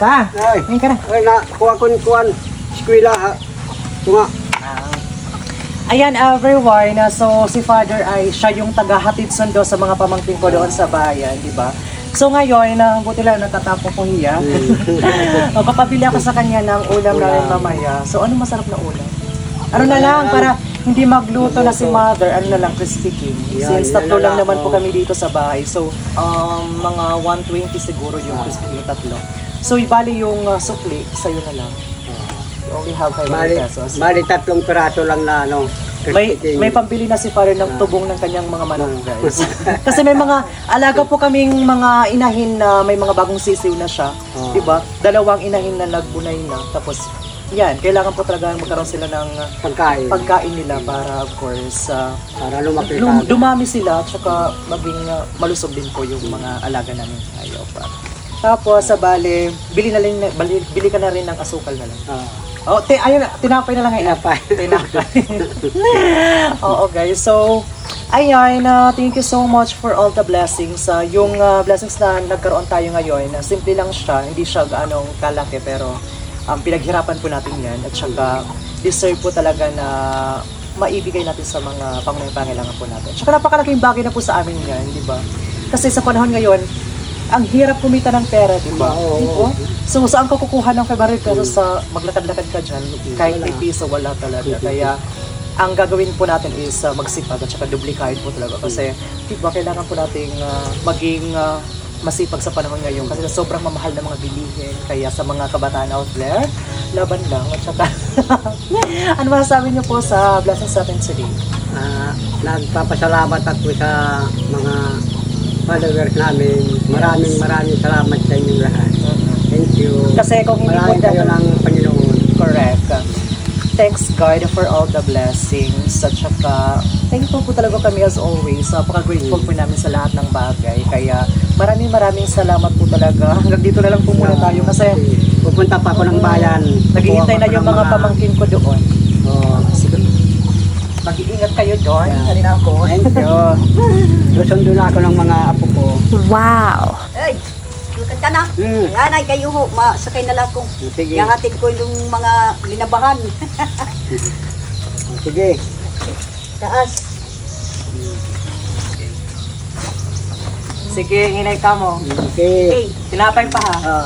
Ta, Ay. ngayon ka na. Ay, na, kuha, eskwela, ha. Tunga. Ayan everyone, so si Father ay siya yung tagahatid sundo sa mga pamangkin ko doon sa bayan, di ba? So ngayon, buti lang natatapos ko hiya. Papabili ako sa kanya ng ulam namin mamaya. So ano masarap na ulam? Ano na lang, para hindi magluto na si Mother, ano na lang, crispy king. Since tatlo lang naman po kami dito sa bahay. So mga 120 siguro yung crispy king, tatlo. So ibali yung sukli, sa'yo na lang. You only have 500 pesos. Bali, 3 piraso lang na, ano. May pambili na si Father ng tubong ng kanyang mga manok, guys. Kasi may mga alaga po kaming mga inahin na may mga bagong sisiw na siya. Diba? 2 inahin na nagbunay na. Tapos, yan, kailangan po talaga magkaroon sila ng pagkain nila para, of course, para lumaki dumami sila at saka maging malusog din po yung mga alaga namin. Ayaw pa. Tapos, sa bali, bili ka na rin ng asukal na lang. Oh, ayun, tinapay na lang ngayon. Tinapay. Oo, guys. So, ayan, thank you so much for all the blessings. Yung blessings na nagkaroon tayo ngayon, simple lang siya, hindi siya gaanong kalaki, pero pinaghirapan po natin yan. At saka, deserve po talaga na maibigay natin sa mga pangangailangan po natin. At saka napakalaking bagay na po sa amin yan, di ba? Kasi sa panahon ngayon, ang hirap kumita ng pera, di ba? Oo. So, saan ka kukuha ng 500 pesos sa maglakad-lakad ka dyan? Kahit may piso, wala talaga. Kaya, ang gagawin po natin is magsipag at saka duplikahin po talaga. Kasi, di ba, kailangan po nating maging masipag sa panahon ngayon. Kasi sobrang mamahal na mga bilihin. Kaya sa mga kabataan out there, laban lang. At saka, ano masasabi niyo po sa blessings natin today? Nagpapasalamat ako sa mga followers namin. Maraming salamat sa inyong lahat. Thank you. Kasi kung hindi po kayo ng Panginoon. Correct. Thanks God for all the blessings. At saka, thankful po talaga kami as always. Napaka-grateful po namin sa lahat ng bagay. Kaya maraming salamat po talaga. Hanggang dito na lang po muna tayo kasi pupunta pa ako ng bayan. Naghihintay na yung mga pamangkin ko doon. Sige. Mag-iingat kayo doon. Kanina ako. Thank you. Susundo na ako ng mga apo ko. Wow! Ay, lukan ka na. Yan ay kayo ho, masakay na lang kung Sige. yahatid ko yung mga linabahan. Sige. Taas. Sige, hinay ka mo. Okay. Okay. Tinapay pa ha.